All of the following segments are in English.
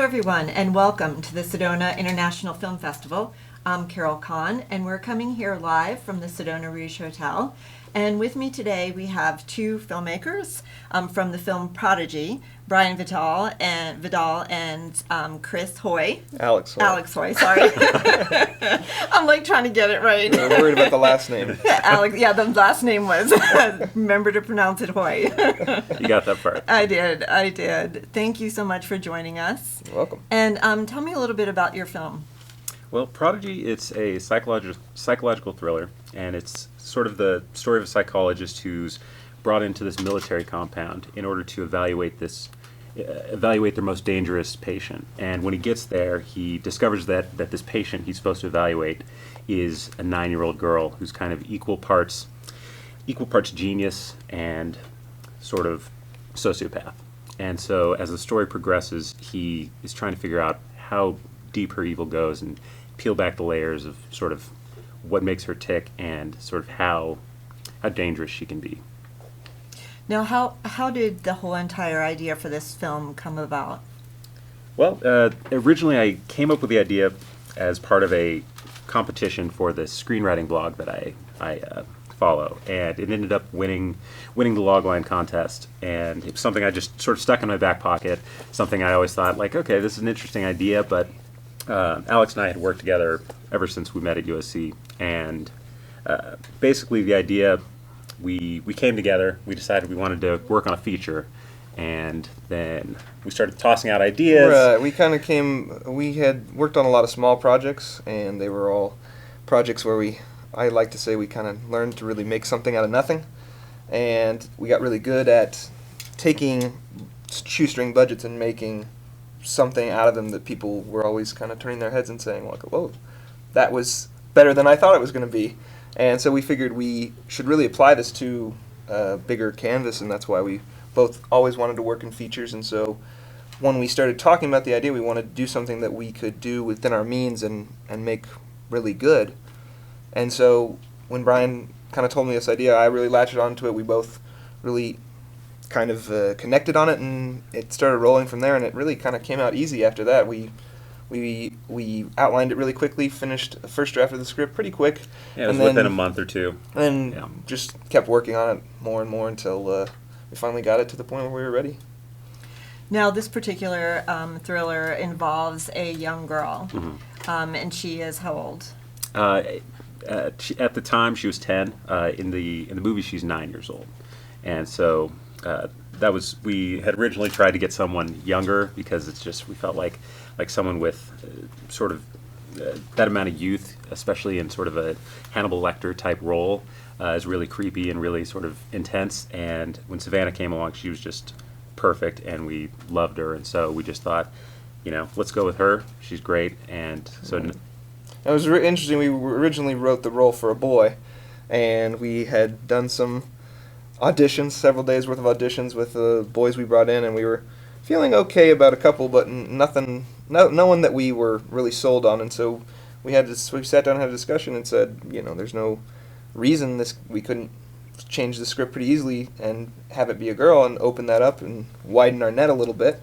everyone, and welcome to the Sedona International Film Festival. I'm Carol Kahn, and we're coming here live from the Sedona Rouge Hotel. And with me today, we have two filmmakers from the film Prodigy, Brian Vidal and Chris Haughey. Alex Haughey, sorry. I'm like trying to get it right. I'm worried about the last name. Alex, yeah, the last name was, remember to pronounce it Haughey. You got that part. I did. Thank you so much for joining us. You're welcome. And tell me a little bit about your film. Well, Prodigy, it's a psychological thriller, and it's sort of the story of a psychologist who's brought into this military compound in order to evaluate their most dangerous patient. And when he gets there, he discovers that this patient he's supposed to evaluate is a 9-year-old girl who's kind of equal parts genius and sort of sociopath. And so as the story progresses, he is trying to figure out how deep her evil goes and peel back the layers of sort of what makes her tick and sort of how dangerous she can be. Now, how did the whole entire idea for this film come about? Well, originally I came up with the idea as part of a competition for the screenwriting blog that I follow, and it ended up winning the logline contest, and it was something I just sort of stuck in my back pocket, something I always thought, like, okay, this is an interesting idea, but Alex and I had worked together ever since we met at USC, and basically the idea, we came together, we decided we wanted to work on a feature, and then we started tossing out ideas. We had worked on a lot of small projects, and they were all projects where I like to say we kind of learned to really make something out of nothing, and we got really good at taking shoestring budgets and making something out of them that people were always kind of turning their heads and saying, like, whoa, that was better than I thought it was going to be. And so we figured we should really apply this to a bigger canvas, and that's why we both always wanted to work in features. And so when we started talking about the idea, we wanted to do something that we could do within our means and make really good. And so when Brian kind of told me this idea, I really latched onto it. We both really kind of connected on it, and it started rolling from there, and it really kind of came out easy after that. We outlined it really quickly, finished the first draft of the script pretty quick. Yeah, it was within a month or two. And just kept working on it more and more until we finally got it to the point where we were ready. Now, this particular thriller involves a young girl, and she is how old? At the time, she was 10. In the movie, she's 9 years old, and so we had originally tried to get someone younger because it's just we felt like someone with sort of that amount of youth, especially in sort of a Hannibal Lecter type role, is really creepy and really sort of intense. And when Savannah came along, she was just perfect, and we loved her, and so we just thought, let's go with her. She's great, and so. It was interesting. We originally wrote the role for a boy, and we had done some auditions, several days worth of auditions with the boys we brought in, and we were feeling okay about a couple, but no one that we were really sold on. And so we sat down and had a discussion and said, there's no reason we couldn't change the script pretty easily and have it be a girl and open that up and widen our net a little bit.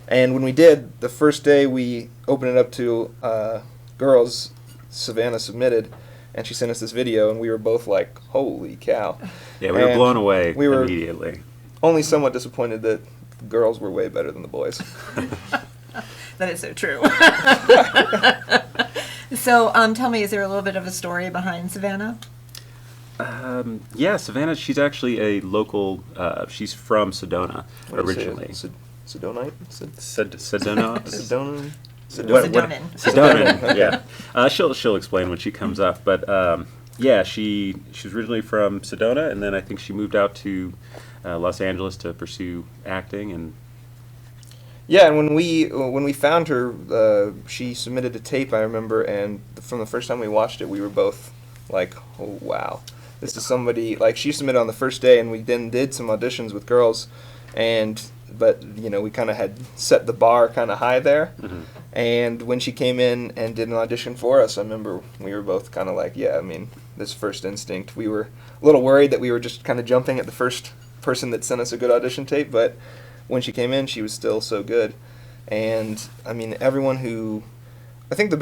And when we did, the first day we opened it up to girls, Savannah submitted, and she sent us this video, and we were both like, holy cow. Yeah, we were blown away immediately. Only somewhat disappointed that girls were way better than the boys. That is so true. So tell me, is there a little bit of a story behind Savannah? Yeah, Savannah, she's actually a local, she's from Sedona originally. Sedonite? Sedona? Sedona? Sedonan, yeah. She'll explain when she comes up, but yeah, she was originally from Sedona, and then I think she moved out to Los Angeles to pursue acting. And yeah, and when we found her, she submitted a tape, I remember, and from the first time we watched it, we were both like, oh wow, this is somebody, like, she submitted on the first day, and we then did some auditions with girls, but we kind of had set the bar kind of high there. Mm-hmm. And when she came in and did an audition for us, I remember we were both kind of like, this first instinct. We were a little worried that we were just kind of jumping at the first person that sent us a good audition tape, but when she came in, she was still so good. And I mean, everyone who, I think the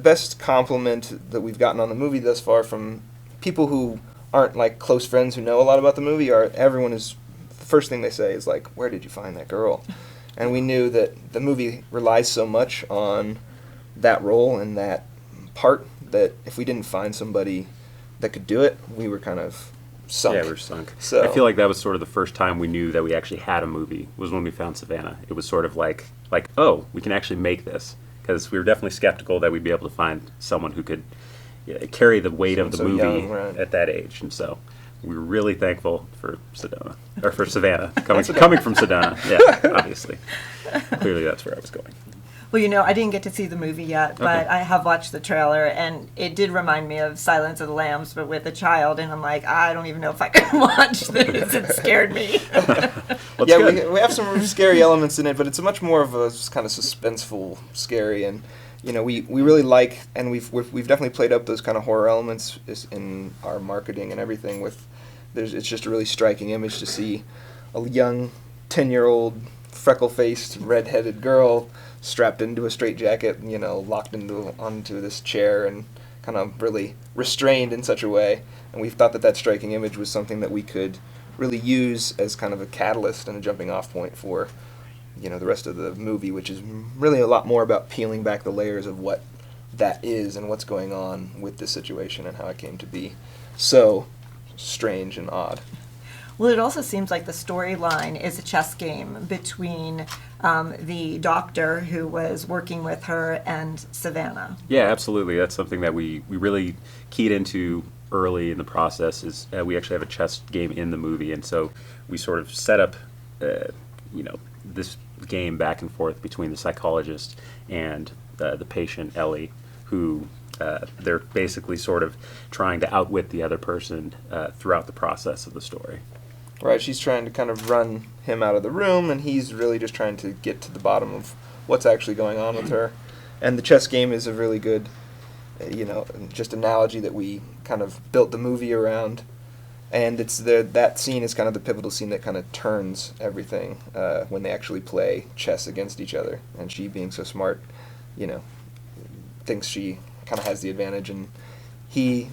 best compliment that we've gotten on the movie thus far from people who aren't like close friends who know a lot about the movie are everyone is, the first thing they say is like, where did you find that girl? And we knew that the movie relies so much on that role and that part that if we didn't find somebody that could do it, we were kind of sunk. Yeah, we were sunk. So I feel like that was sort of the first time we knew that we actually had a movie, was when we found Savannah. It was sort of like oh, we can actually make this. Because we were definitely skeptical that we'd be able to find someone who could carry the weight of the movie young, right. at that age. And so we were really thankful for Sedona, or for Savannah, coming from Sedona. Yeah, obviously. Clearly that's where I was going. Well, I didn't get to see the movie yet, but Okay. I have watched the trailer, and it did remind me of Silence of the Lambs, but with a child, and I'm like, I don't even know if I can watch this. It scared me. Well, yeah, it's good. we have some scary elements in it, but it's much more of a kind of suspenseful, scary, and we really like, and we've definitely played up those kind of horror elements in our marketing and everything. It's just a really striking image to see a young 10-year-old freckle-faced, red-headed girl strapped into a straitjacket, locked onto this chair and kind of really restrained in such a way. And we thought that striking image was something that we could really use as kind of a catalyst and a jumping off point for, the rest of the movie, which is really a lot more about peeling back the layers of what that is and what's going on with this situation and how it came to be so strange and odd. Well, it also seems like the storyline is a chess game between the doctor who was working with her and Savannah. Yeah, absolutely. That's something that we really keyed into early in the process. Is we actually have a chess game in the movie, and so we sort of set up, this game back and forth between the psychologist and the patient Ellie, who they're basically sort of trying to outwit the other person throughout the process of the story. Right, she's trying to kind of run him out of the room, and he's really just trying to get to the bottom of what's actually going on with her. And the chess game is a really good, just analogy that we kind of built the movie around. And that scene is kind of the pivotal scene that kind of turns everything when they actually play chess against each other. And she, being so smart, thinks she kind of has the advantage, and he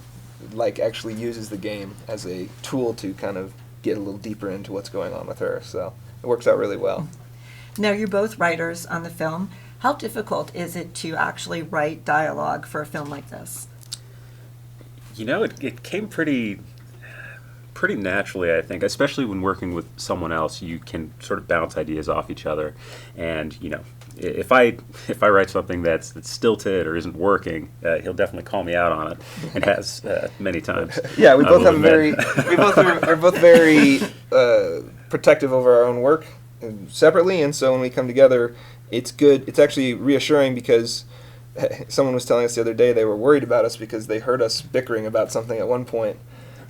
actually uses the game as a tool to kind of get a little deeper into what's going on with her. So it works out really well. Now, you're both writers on the film. How difficult is it to actually write dialogue for a film like this? It came pretty naturally, I think, especially when working with someone else. You can sort of bounce ideas off each other, and if I write something that's stilted or isn't working, he'll definitely call me out on it, and has many times. Yeah, we both have are both very protective over our own work separately, and so when we come together, it's good. It's actually reassuring because someone was telling us the other day they were worried about us because they heard us bickering about something at one point.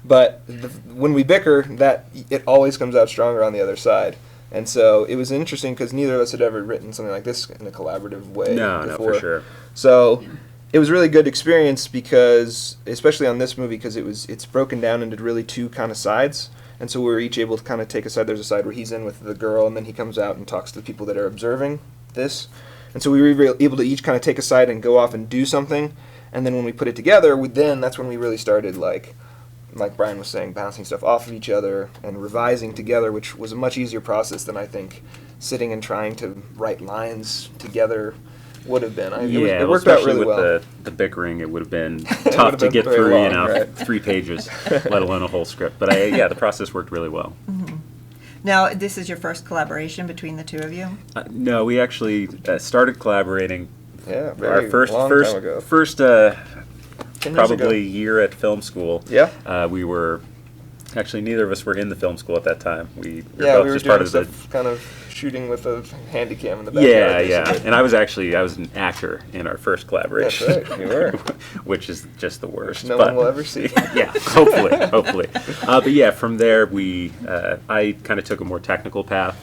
But when we bicker, that it always comes out stronger on the other side. And so it was interesting because neither of us had ever written something like this in a collaborative way before. No, for sure. So it was a really good experience because, especially on this movie, because it's broken down into really two kind of sides. And so we were each able to kind of take a side. There's a side where he's in with the girl, and then he comes out and talks to the people that are observing this. And so we were able to each kind of take a side and go off and do something. And then when we put it together, that's when we really started, like Brian was saying, bouncing stuff off of each other and revising together, which was a much easier process than I think sitting and trying to write lines together would have been. It worked out really well. Especially with the bickering, it would have been tough to get through, long, right? 3 pages, let alone a whole script. But the process worked really well. Mm-hmm. Now, this is your first collaboration between the two of you? No, we actually started collaborating. Yeah, our first time ago. Probably year at film school. Yeah. We were actually, neither of us were in the film school at that time. We were we both were just doing part of the stuff, kind of shooting with a handy cam in the backyard. Yeah. And I was an actor in our first collaboration. That's right, you were. Which is just the worst. Which no one will ever see. Yeah, hopefully. But yeah, from there I kind of took a more technical path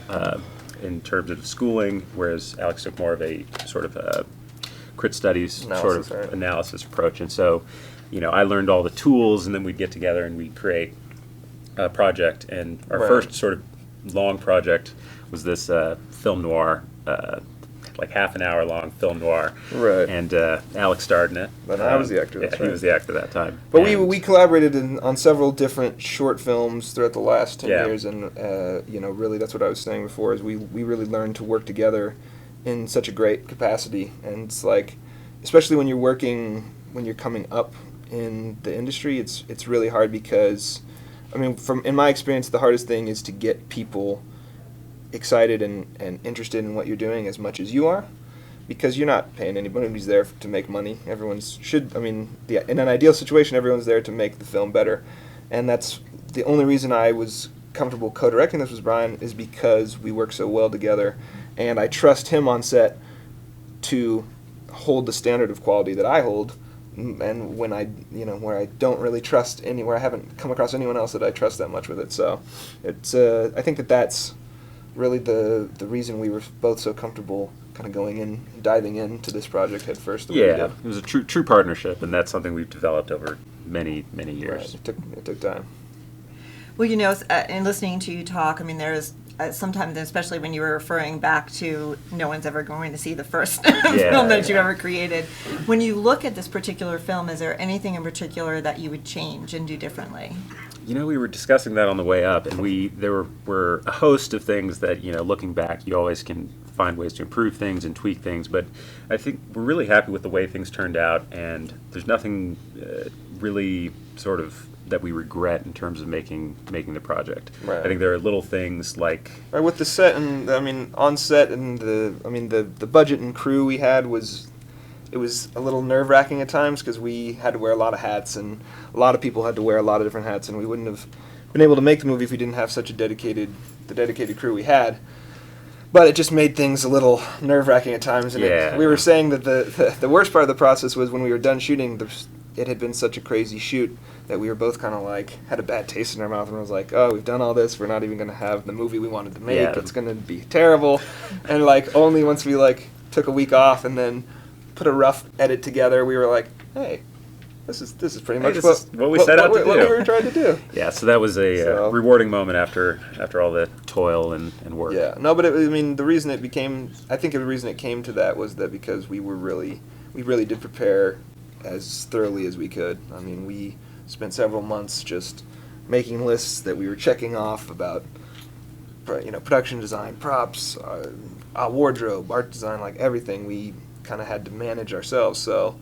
in terms of schooling, whereas Alex took more of a sort of crit studies analysis approach. And so, I learned all the tools, and then we'd get together and we'd create a project. And our first sort of long project was this film noir like half an hour long film noir. Right. And Alex starred in it. But I was the actor. Yeah, That's he right. was the actor that time. But And- we collaborated on several different short films throughout the last 10 Yeah. years, and really that's what I was saying before, is we really learned to work together in such a great capacity. And it's like, especially when you're coming up in the industry, it's really hard because, I mean, in my experience, the hardest thing is to get people excited and interested in what you're doing as much as you are, because you're not paying anybody. Nobody's there to make money. In an ideal situation, everyone's there to make the film better. And that's the only reason I was comfortable co-directing this with Brian, is because we work so well together, and I trust him on set to hold the standard of quality that I hold. And when where I don't really trust where I haven't come across anyone else that I trust that much with it. So it's I think that's really the reason we were both so comfortable kind of diving into this project head first. Yeah, it was a true partnership, and that's something we've developed over many years. Right. It took time. Well, in listening to you talk, I mean, there's sometimes, especially when you were referring back to no one's ever going to see the first film that you ever created. When you look at this particular film, is there anything in particular that you would change and do differently? We were discussing that on the way up, and there were a host of things that, looking back, you always can find ways to improve things and tweak things, but I think we're really happy with the way things turned out, and there's nothing really sort of that we regret in terms of making the project. Right. I think there are little things like Right, with the set, and on set, and the budget and crew we had was a little nerve-wracking at times, because we had to wear a lot of hats, and a lot of people had to wear a lot of different hats, and we wouldn't have been able to make the movie if we didn't have such the dedicated crew we had. But it just made things a little nerve-wracking at times, and we were saying that the worst part of the process was when we were done shooting. It had been such a crazy shoot that we were both kind of like had a bad taste in our mouth, and I was like, oh, we've done all this, we're not even going to have the movie we wanted to make. Yeah. It's going to be terrible. And only once we took a week off and then put a rough edit together, we were like, hey, this is pretty much what we set out to do. What we were trying to do. Yeah, so that was a rewarding moment after all the toil and work. Yeah, no, but the reason it came to that was that because we really did prepare as thoroughly as we could. I mean, we spent several months just making lists that we were checking off about, production design, props, wardrobe, art design, everything we kind of had to manage ourselves. So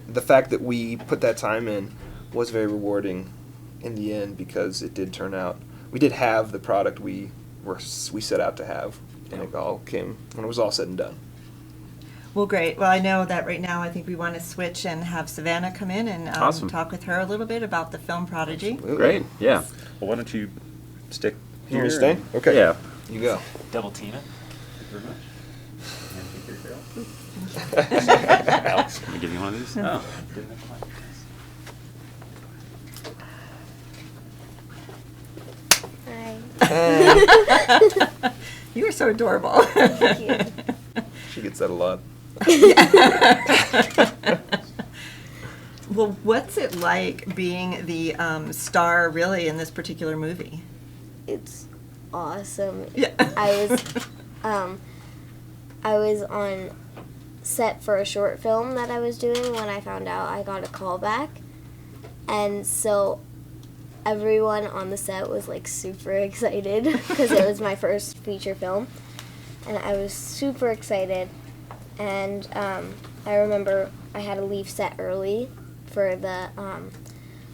the fact that we put that time in was very rewarding in the end, because it did turn out, we did have the product we set out to have, and it all came when it was all said and done. Well, great. Well, I know that right now I think we want to switch and have Savannah come in and Awesome. talk with her a little bit about the film Prodigy. Absolutely. Great, yeah. Well, why don't you stick You want me here to stay? and- Okay. Yeah. You go. Double team it. Thank you very much. Alex, can we give you one of these? Oh. Didn't have mine. Hi. You are so adorable. Thank you. She gets that a lot. Well, what's it like being the star, really, in this particular movie? It's awesome. Yeah. I was on set for a short film that I was doing when I found out I got a call back. And so everyone on the set was super excited because it was my first feature film. And I was super excited. And I remember I had to leave set early for the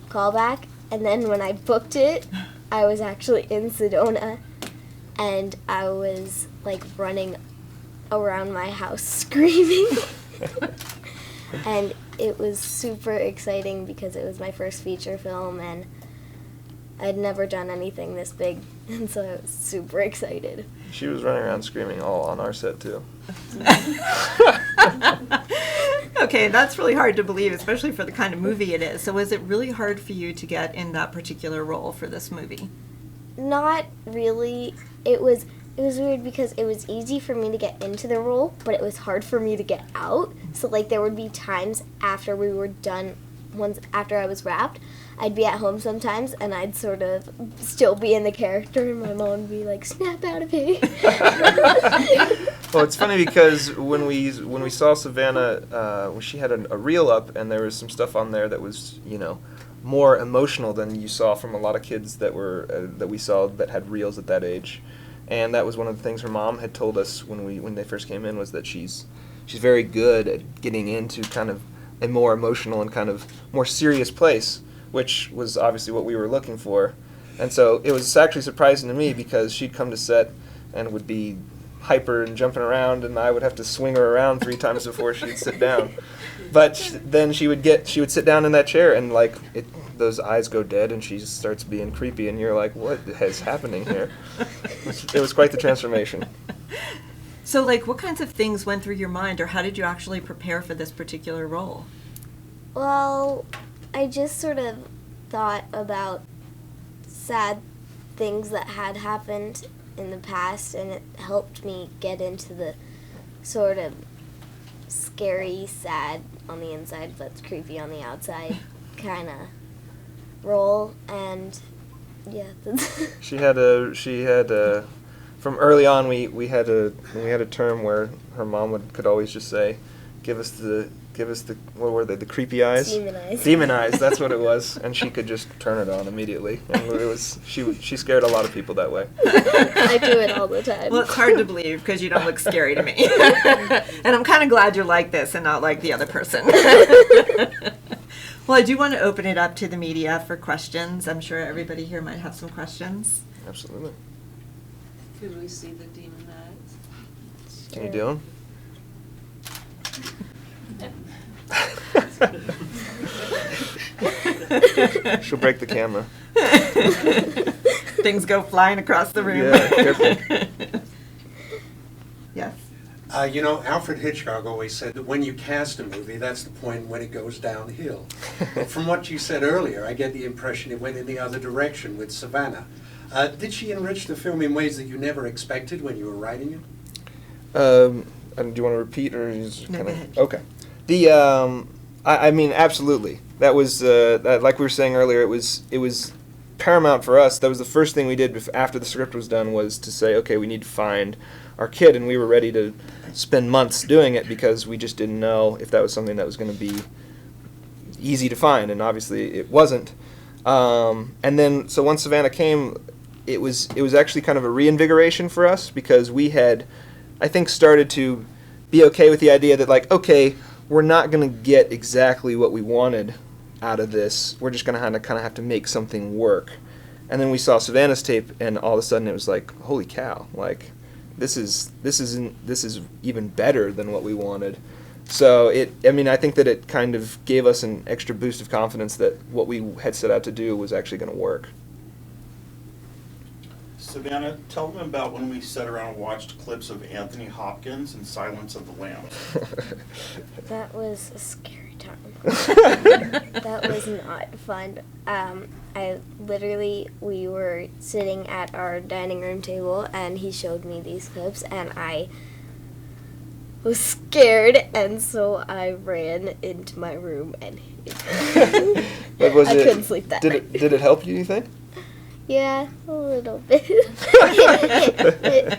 callback. And then when I booked it, I was actually in Sedona. And I was running around my house screaming. And it was super exciting because it was my first feature film and I'd never done anything this big, and so I was super excited. She was running around screaming all on our set too. Okay, that's really hard to believe, especially for the kind of movie it is. So was it really hard for you to get in that particular role for this movie? Not really. It was weird because it was easy for me to get into the role, but it was hard for me to get out. So there would be times after we were done, after I was wrapped, I'd be at home sometimes and I'd sort of still be in the character and my mom would be like, snap out of it. Well, it's funny because when we saw Savannah, she had a reel up, and there was some stuff on there that was, more emotional than you saw from a lot of kids that we saw that had reels at that age. And that was one of the things her mom had told us when they first came in, was that she's very good at getting into kind of a more emotional and kind of more serious place, which was obviously what we were looking for. And so it was actually surprising to me, because she'd come to set and would be hyper and jumping around, and I would have to swing her around 3 times before she'd sit down. But then she would sit down in that chair, and those eyes go dead, and she just starts being creepy, and you're like, what is happening here? It was quite the transformation. So, what kinds of things went through your mind, or how did you actually prepare for this particular role? Well, I just sort of thought about sad things that had happened in the past, and it helped me get into the sort of scary, sad on the inside but creepy on the outside kind of role. And yeah, she had from early on we had a term where her mom could always just say, give us the what were they, the creepy eyes? Demon eyes, that's what it was. And she could just turn it on immediately. And she scared a lot of people that way. I do it all the time. Well, it's hard to believe because you don't look scary to me. And I'm kind of glad you're like this and not like the other person. Well, I do want to open it up to the media for questions. I'm sure everybody here might have some questions. Absolutely. Could we see the demon eyes? Can you do them? She'll break the camera. Things go flying across the room. Yeah, careful. Yes. Alfred Hitchcock always said that when you cast a movie, that's the point when it goes downhill. From what you said earlier, I get the impression it went in the other direction with Savannah. Did she enrich the film in ways that you never expected when you were writing it? And do you want to repeat, or is No, go ahead. Okay. I mean, absolutely. That was like we were saying earlier. It was paramount for us. That was the first thing we did after the script was done, was to say, okay, we need to find our kid, and we were ready to spend months doing it because we just didn't know if that was something that was going to be easy to find, and obviously it wasn't. And then, so once Savannah came, it was actually kind of a reinvigoration for us, because we had, I think, started to be okay with the idea that, okay, we're not going to get exactly what we wanted out of this. We're just going to kind of have to make something work. And then we saw Savannah's tape, and all of a sudden it was like, holy cow, this is even better than what we wanted. So I think that it kind of gave us an extra boost of confidence that what we had set out to do was actually going to work. Savannah, tell them about when we sat around and watched clips of Anthony Hopkins and Silence of the Lambs. That was a scary time. That was not fun. We were sitting at our dining room table, and he showed me these clips, and I was scared, and so I ran into my room and hid. I couldn't sleep that night. Did it help you think? Yeah, a little bit.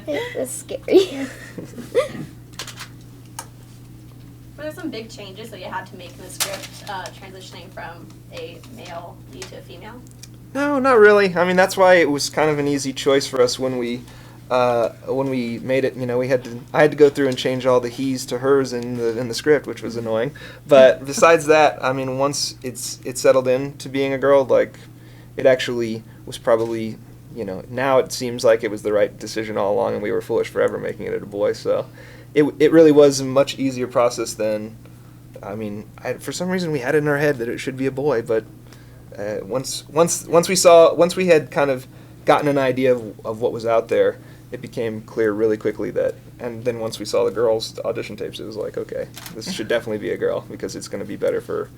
It was scary. Were there some big changes that you had to make in the script, transitioning from a male lead to a female? No, not really. I mean, that's why it was kind of an easy choice for us when we made it. I had to go through and change all the he's to hers in the script, which was annoying. But besides that, I mean, once it settled into being a girl, it actually was probably, now it seems like it was the right decision all along, and we were foolish for ever making it a boy. So it really was a much easier process than, for some reason we had it in our head that it should be a boy, but once we had kind of gotten an idea of what was out there, it became clear really quickly and then once we saw the girls' audition tapes, it was like, okay, this should definitely be a girl, because it's going to be better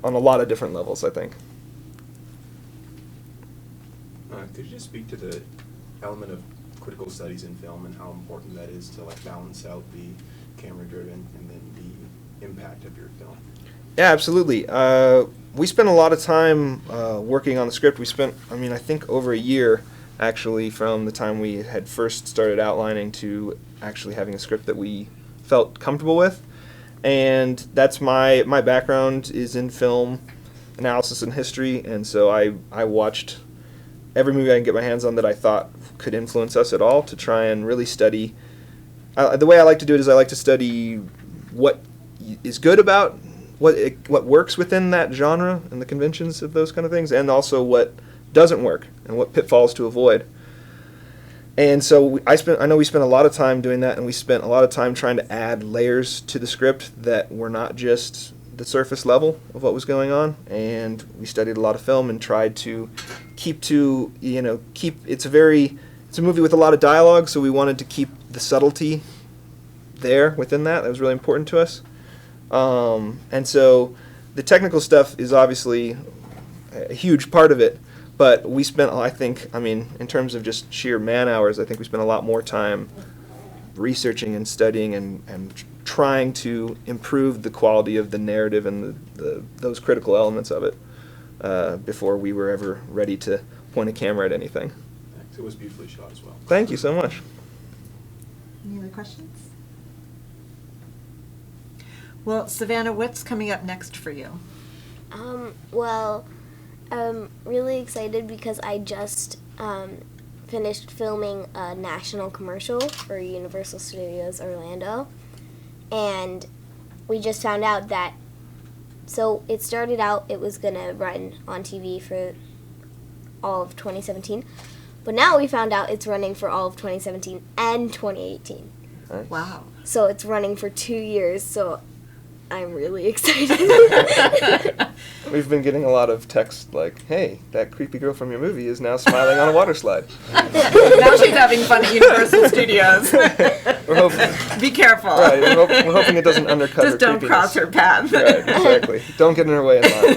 on a lot of different levels, I think. Could you just speak to the element of critical studies in film and how important that is to balance out the camera-driven and then the impact of your film? Yeah, absolutely. We spent a lot of time working on the script. We spent, I think, over a year actually, from the time we had first started outlining to actually having a script that we felt comfortable with. And that's my background is in film analysis and history, and so I watched every movie I can get my hands on that I thought could influence us at all to try and really study. The way I like to do it is I like to study what is good about what works within that genre and the conventions of those kind of things, and also what doesn't work and what pitfalls to avoid. And so I know we spent a lot of time doing that, and we spent a lot of time trying to add layers to the script that were not just the surface level of what was going on. And we studied a lot of film and tried to keep it's a movie with a lot of dialogue, so we wanted to keep the subtlety there within that. That was really important to us. And so the technical stuff is obviously a huge part of it. But we spent, in terms of just sheer man hours, I think we spent a lot more time researching and studying and trying to improve the quality of the narrative and those critical elements of it before we were ever ready to point a camera at anything. It was beautifully shot as well. Thank you so much. Any other questions? Well, Savannah, what's coming up next for you? Well, I'm really excited because I just finished filming a national commercial for Universal Studios Orlando, and we just found out that, so it started out, it was going to run on TV for all of 2017, but now we found out it's running for all of 2017 and 2018. Nice. Wow. So it's running for 2 years, so I'm really excited. We've been getting a lot of texts like, hey, that creepy girl from your movie is now smiling on a water slide. Now she's having fun at Universal Studios. We're hoping, Be careful. right, we're hoping it doesn't undercut her Just don't creepiness. cross her path. Right, exactly. Don't get in her way in line.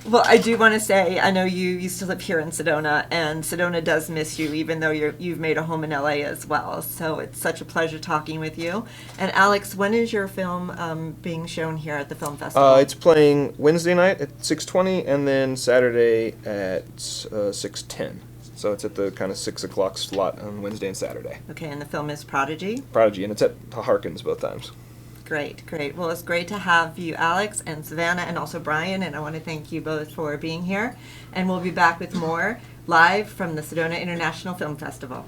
Well, I do want to say, I know you used to live here in Sedona, and Sedona does miss you, even though you've made a home in LA as well. So it's such a pleasure talking with you. And Alex, when is your film being shown here at the film festival? It's playing Wednesday night at 6:20 and then Saturday at 6:10. So it's at the kind of 6 o'clock slot on Wednesday and Saturday. Okay, and the film is Prodigy? Prodigy, and it's at Harkins both times. Great, great. Well, it's great to have you, Alex, and Savannah, and also Brian, and I want to thank you both for being here. And we'll be back with more live from the Sedona International Film Festival.